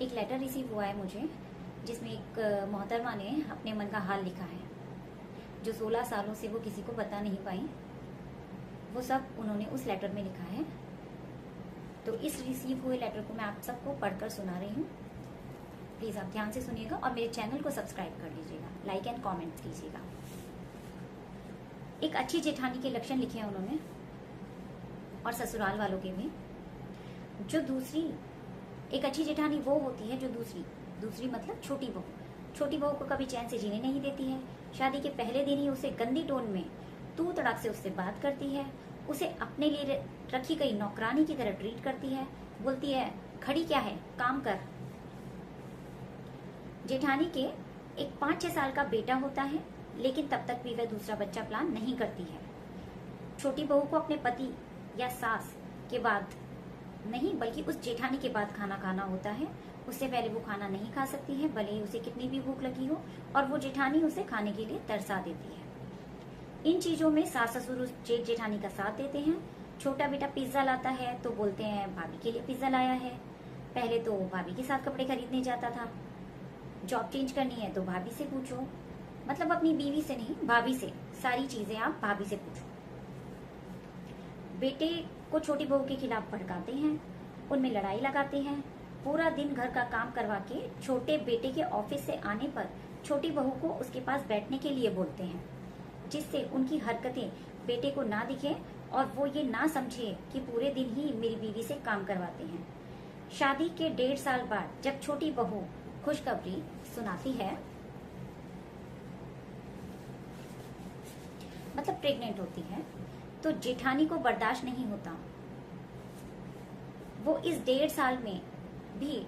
एक letter receive हुआ है मुझे, जिसमें एक मोहतरमा ने अपने मन का हाल लिखा है, जो 16 सालों से वो किसी को बता नहीं पाई, वो सब उन्होंने उस लेटर में लिखा है। तो इस रिसीव हुए लेटर को मैं आप सबको पढ़कर सुना रही हूँ। प्लीज आप ध्यान से सुनिएगा और मेरे चैनल को सब्सक्राइब कर लीजिएगा, लाइक एंड कमेंट कीजिएगा। एक अच्छी जेठानी के लक्षण लिखे हैं उन्होंने, और ससुराल वालों के भी। जो दूसरी, एक अच्छी जेठानी वो होती है जो दूसरी मतलब छोटी बहू को कभी चैन से जीने नहीं देती है। शादी के पहले दिन ही उसे गंदी टोन में तू तड़ाक से उससे बात करती है, उसे अपने लिए रखी गई नौकरानी की तरह ट्रीट करती है, बोलती है खड़ी क्या है, काम कर। जेठानी के एक 5-6 साल का बेटा होता है, लेकिन तब तक भी वह दूसरा बच्चा प्लान नहीं करती है। छोटी बहू को अपने पति या सास के बाद नहीं, बल्कि उस जेठानी के बाद खाना खाना होता है। उससे पहले वो खाना नहीं खा सकती है, भले ही उसे कितनी भी भूख लगी हो, और वो जेठानी उसे खाने के लिए तरसा देती है। इन चीजों में सास ससुर उस जेठ जेठानी का साथ देते हैं। छोटा बेटा पिज्जा लाता है तो बोलते हैं भाभी के लिए पिज्जा लाया है। पहले तो भाभी के साथ कपड़े खरीदने जाता था, जॉब चेंज करनी है तो भाभी से पूछो, मतलब अपनी बीवी से नहीं, भाभी से, सारी चीजें आप भाभी से पूछो। बेटे को छोटी बहू के खिलाफ भड़काते हैं, उनमें लड़ाई लगाते हैं। पूरा दिन घर का काम करवा के छोटे बेटे के ऑफिस से आने पर छोटी बहू को उसके पास बैठने के लिए बोलते हैं, जिससे उनकी हरकतें बेटे को ना दिखे और वो ये ना समझे कि पूरे दिन ही मेरी बीवी से काम करवाते हैं। शादी के 1.5 साल बाद जब छोटी बहू खुशखबरी सुनाती है, मतलब प्रेग्नेंट होती है, तो जेठानी को बर्दाश्त नहीं होता। वो इस 1.5 साल में भी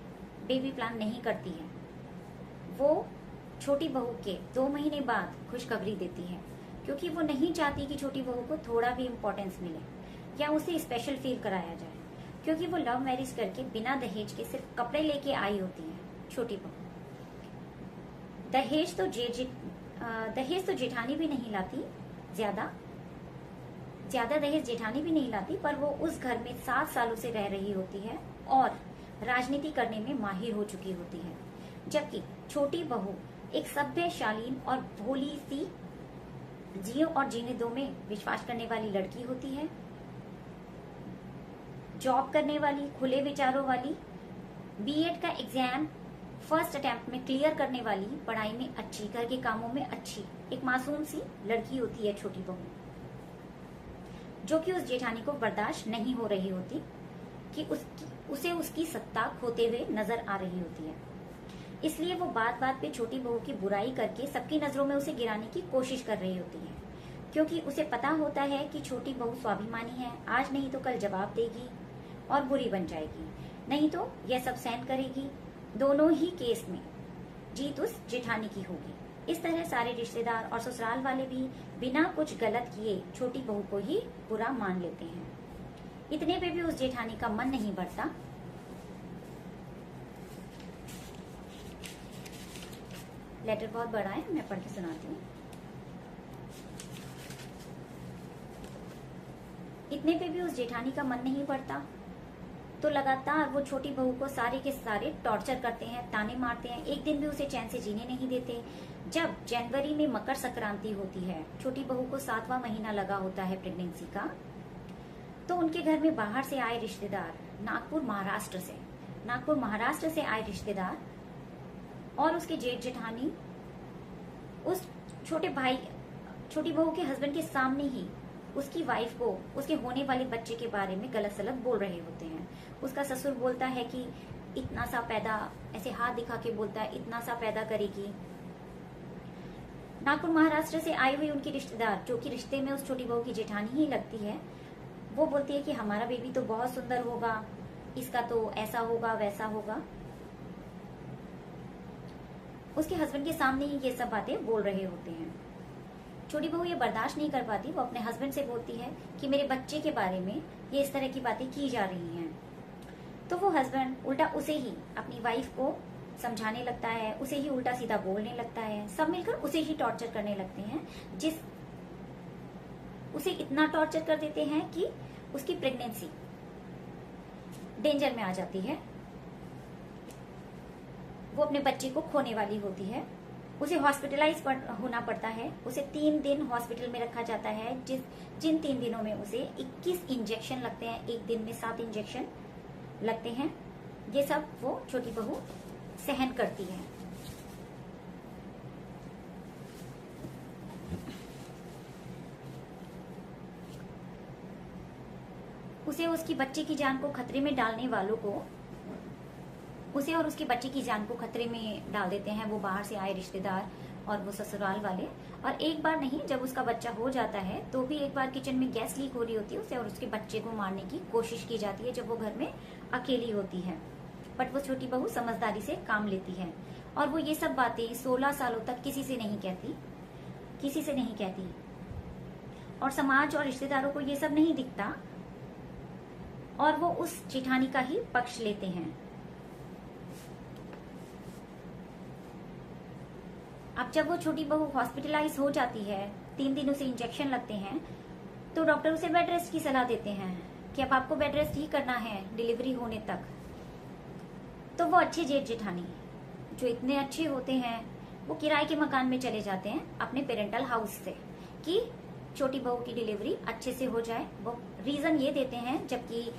बेबी प्लान नहीं करती है। वो छोटी बहू के 2 महीने बाद खुशखबरी देती है, क्योंकि वो नहीं चाहती कि छोटी बहू को थोड़ा भी इम्पोर्टेंस मिले या उसे स्पेशल फील कराया जाए, क्योंकि वो लव मैरिज करके बिना दहेज के सिर्फ कपड़े लेके आई होती है छोटी बहू। दहेज तो जेठानी भी नहीं लाती, ज्यादा दहेज जेठानी भी नहीं लाती, पर वो उस घर में 7 सालों से रह रही होती है और राजनीति करने में माहिर हो चुकी होती है, जबकि छोटी बहू एक सभ्य, शालीन और भोली सी, जियो और जीने दो में विश्वास करने वाली लड़की होती है। जॉब करने वाली, खुले विचारों वाली, बीएड का एग्जाम फर्स्ट अटेम्प्ट में क्लियर करने वाली, पढ़ाई में अच्छी, घर के कामों में अच्छी, एक मासूम सी लड़की होती है छोटी बहू, जो कि उस जेठानी को बर्दाश्त नहीं हो रही होती कि उसे उसकी सत्ता खोते हुए नजर आ रही होती है। इसलिए वो बात बात पे छोटी बहू की बुराई करके सबकी नजरों में उसे गिराने की कोशिश कर रही होती है, क्योंकि उसे पता होता है कि छोटी बहू स्वाभिमानी है, आज नहीं तो कल जवाब देगी और बुरी बन जाएगी, नहीं तो यह सब सहन करेगी। दोनों ही केस में जीत उस जेठानी की होगी। इस तरह सारे रिश्तेदार और ससुराल वाले भी बिना कुछ गलत किए छोटी बहू को ही बुरा मान लेते हैं। इतने पे भी उस जेठानी का मन नहीं बढ़ता। लेटर बहुत बड़ा है, मैं पढ़ के सुनाती हूँ। इतने पे भी उस जेठानी का मन नहीं बढ़ता, तो लगातार वो छोटी बहू को सारे के सारे टॉर्चर करते हैं, ताने मारते हैं, एक दिन भी उसे चैन से जीने नहीं देते। जब जनवरी में मकर संक्रांति होती है, छोटी बहू को 7वां महीना लगा होता है प्रेगनेंसी का, तो उनके घर में बाहर से आए रिश्तेदार, नागपुर महाराष्ट्र से आए रिश्तेदार और उसके जेठ जेठानी उस छोटी बहू के हस्बैंड के सामने ही उसकी वाइफ को उसके होने वाले बच्चे के बारे में गलत सलत बोल रहे होते हैं। उसका ससुर बोलता है कि इतना सा पैदा, ऐसे हाथ दिखा के बोलता है इतना सा पैदा करेगी। नागपुर महाराष्ट्र से आई हुई उनकी रिश्तेदार, जो कि रिश्ते में उस छोटी बहू की जेठानी ही लगती है, वो बोलती है कि हमारा बेबी तो बहुत सुंदर होगा, इसका तो ऐसा होगा वैसा होगा। उसके हस्बैंड के सामने ही ये सब बातें बोल रहे होते हैं। छोटी बहू ये बर्दाश्त नहीं कर पाती, वो अपने हस्बैंड से बोलती है कि मेरे बच्चे के बारे में ये इस तरह की बातें की जा रही हैं। तो वो हस्बैंड उल्टा उसे ही, अपनी वाइफ को समझाने लगता है, उसे ही उल्टा सीधा बोलने लगता है। सब मिलकर उसे ही टॉर्चर करने लगते हैं, उसे इतना टॉर्चर कर देते हैं कि उसकी प्रेगनेंसी डेंजर में आ जाती है। वो अपने बच्चे को खोने वाली होती है। उसे हॉस्पिटलाइज होना पड़ता है। उसे 3 दिन हॉस्पिटल में रखा जाता है, जिन 3 दिनों में उसे 21 इंजेक्शन लगते हैं। एक दिन में 7 इंजेक्शन लगते हैं। ये सब वो छोटी बहू सहन करती है। उसे उसकी बच्चे की जान को खतरे में डालने वालों को उसे और उसके बच्चे की जान को खतरे में डाल देते हैं वो बाहर से आए रिश्तेदार और वो ससुराल वाले। और एक बार नहीं, जब उसका बच्चा हो जाता है तो भी एक बार किचन में गैस लीक हो रही होती है, उसे और उसके बच्चे को मारने की कोशिश की जाती है जब वो घर में अकेली होती है। बट वो छोटी बहू समझदारी से काम लेती है और वो ये सब बातें 16 सालों तक किसी से नहीं कहती। और समाज और रिश्तेदारों को ये सब नहीं दिखता और वो उस जेठानी का ही पक्ष लेते हैं। अब जब वो छोटी बहू हॉस्पिटलाइज हो जाती है, 3 दिन उसे इंजेक्शन लगते हैं, तो डॉक्टर उसे बेड रेस्ट की सलाह देते हैं कि अब आपको बेड रेस्ट ही करना है डिलीवरी होने तक। तो वो अच्छे जेठ जेठानी जो इतने अच्छे होते हैं वो किराए के मकान में चले जाते हैं अपने पेरेंटल हाउस से कि छोटी बहू की डिलीवरी अच्छे से हो जाए। वो रीजन ये देते हैं, जबकि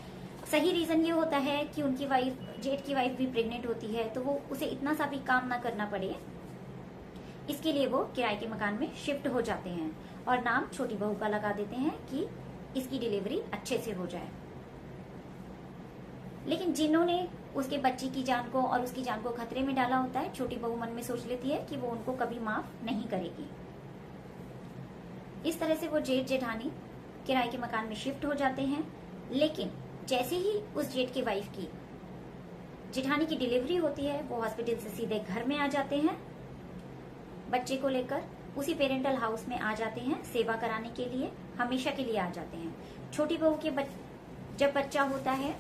सही रीजन ये होता है कि उनकी वाइफ, जेठ की वाइफ भी प्रेग्नेंट होती है, तो वो उसे इतना सा भी काम ना करना पड़े, इसके लिए वो किराए के मकान में शिफ्ट हो जाते हैं और नाम छोटी बहू का लगा देते हैं कि इसकी डिलीवरी अच्छे से हो जाए। लेकिन जिन्होंने उसके बच्ची की जान को और उसकी जान को खतरे में डाला होता है, छोटी बहू मन में सोच लेती है कि वो उनको कभी माफ नहीं करेगी। इस तरह से वो जेठ जेठानी किराए के मकान में शिफ्ट हो जाते हैं। लेकिन जैसे ही उस जेठ की वाइफ की, जेठानी की डिलीवरी होती है, वो हॉस्पिटल से सीधे घर में आ जाते हैं, बच्चे को लेकर उसी पेरेंटल हाउस में आ जाते हैं सेवा कराने के लिए, हमेशा के लिए आ जाते हैं। छोटी बहू के जब बच्चा होता है,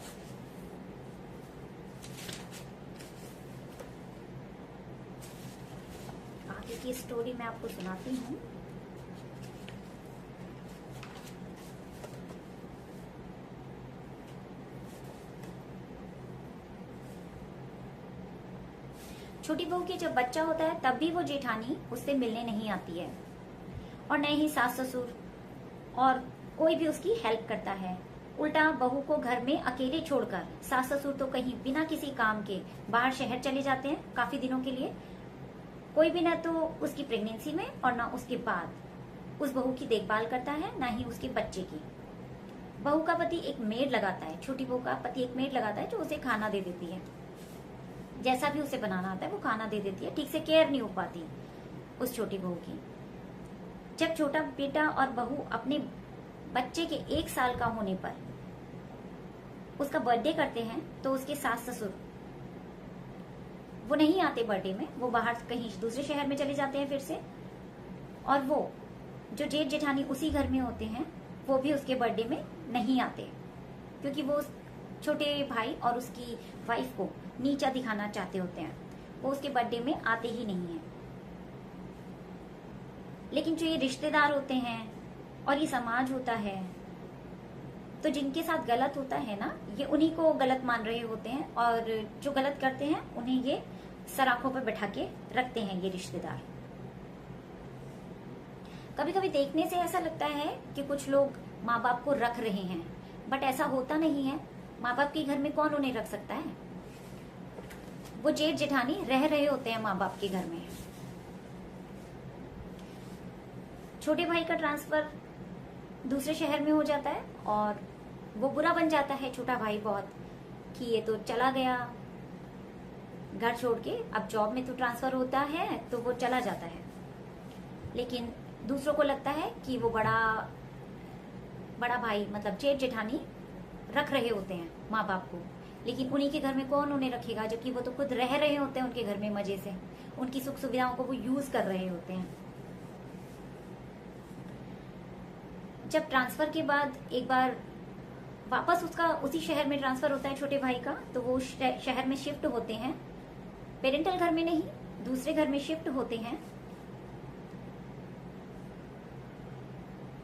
आगे की स्टोरी मैं आपको सुनाती हूँ। छोटी बहू के जब बच्चा होता है तब भी वो जेठानी उससे मिलने नहीं आती है और न ही सास ससुर और कोई भी उसकी हेल्प करता है। उल्टा बहू को घर में अकेले छोड़कर सास ससुर तो कहीं बिना किसी काम के बाहर शहर चले जाते हैं काफी दिनों के लिए। कोई भी ना तो उसकी प्रेगनेंसी में और ना उसके बाद उस बहू की देखभाल करता है, ना ही उसके बच्चे की। बहू का पति एक मेड लगाता है, छोटी बहू का पति एक मेड लगाता है जो उसे खाना दे देती है, जैसा भी उसे बनाना आता है वो खाना दे देती है। ठीक से केयर नहीं हो पाती उस छोटी बहू की। जब छोटा बेटा और बहू अपने बच्चे के 1 साल का होने पर उसका बर्थडे करते हैं तो उसके सास ससुर वो नहीं आते बर्थडे में, वो बाहर कहीं दूसरे शहर में चले जाते हैं फिर से। और वो जो जेठ जेठानी उसी घर में होते हैं वो भी उसके बर्थडे में नहीं आते, क्योंकि वो छोटे भाई और उसकी वाइफ को नीचा दिखाना चाहते होते हैं। वो उसके बर्थडे में आते ही नहीं है। लेकिन जो ये रिश्तेदार होते हैं और ये समाज होता है, तो जिनके साथ गलत होता है ना, ये उन्हीं को गलत मान रहे होते हैं और जो गलत करते हैं उन्हें ये सराखों पर बैठा के रखते हैं ये रिश्तेदार। कभी कभी देखने से ऐसा लगता है कि कुछ लोग माँ बाप को रख रहे हैं, बट ऐसा होता नहीं है। माँ बाप के घर में कौन उन्हें रख सकता है? वो जेठ जेठानी रह रहे होते हैं माँ बाप के घर में। छोटे भाई का ट्रांसफर दूसरे शहर में हो जाता है और वो बुरा बन जाता है छोटा भाई बहुत, कि ये तो चला गया घर छोड़ के, अब जॉब में तो ट्रांसफर होता है तो वो चला जाता है। लेकिन दूसरों को लगता है कि वो बड़ा भाई मतलब जेठ जेठानी रख रहे होते हैं माँ बाप को, लेकिन उन्हीं के घर में कौन उन्हें रखेगा, जबकि वो तो खुद रह रहे होते हैं उनके घर में मजे से, उनकी सुख सुविधाओं को वो यूज कर रहे होते हैं। जब ट्रांसफर के बाद एक बार वापस उसका उसी शहर में ट्रांसफर होता है छोटे भाई का, तो वो शहर में शिफ्ट होते हैं, पेरेंटल घर में नहीं दूसरे घर में शिफ्ट होते हैं।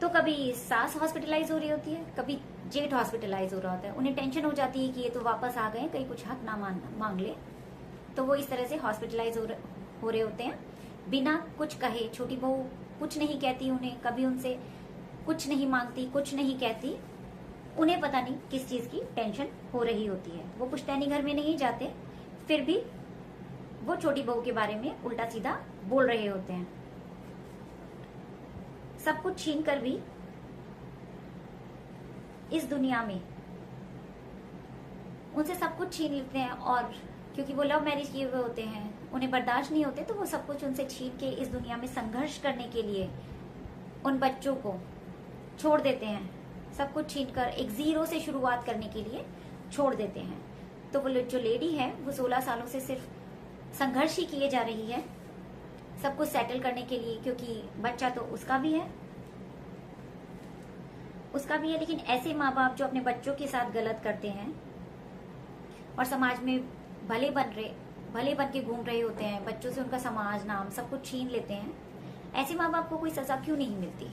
तो कभी सास हॉस्पिटलाइज हो रही होती है, कभी जेठ हॉस्पिटलाइज हो रहा होता है। उन्हें टेंशन हो जाती है कि ये तो वापस आ गए, कहीं कुछ हक ना मांग ले। तो वो इस तरह से हॉस्पिटलाइज हो रहे होते हैं बिना कुछ कहे। छोटी बहू कुछ नहीं कहती उन्हें, कभी उनसे कुछ नहीं मांगती, कुछ नहीं कहती। उन्हें पता नहीं किस चीज की टेंशन हो रही होती है। वो पुश्तैनी घर में नहीं जाते, फिर भी वो छोटी बहू के बारे में उल्टा सीधा बोल रहे होते हैं। सब कुछ छीन कर भी इस दुनिया में उनसे सब कुछ छीन लेते हैं, और क्योंकि वो लव मैरिज किए हुए होते हैं, उन्हें बर्दाश्त नहीं होते, तो वो सब कुछ उनसे छीन के इस दुनिया में संघर्ष करने के लिए उन बच्चों को छोड़ देते हैं। सब कुछ छीन कर एक जीरो से शुरुआत करने के लिए छोड़ देते हैं। तो वो जो लेडी है वो 16 सालों से सिर्फ संघर्ष ही किए जा रही है सब कुछ सेटल करने के लिए, क्योंकि बच्चा तो उसका भी है, लेकिन ऐसे माँ बाप जो अपने बच्चों के साथ गलत करते हैं और समाज में भले बन के घूम रहे होते हैं, बच्चों से उनका समाज नाम सब कुछ छीन लेते हैं, ऐसे माँ बाप को कोई सजा क्यों नहीं मिलती?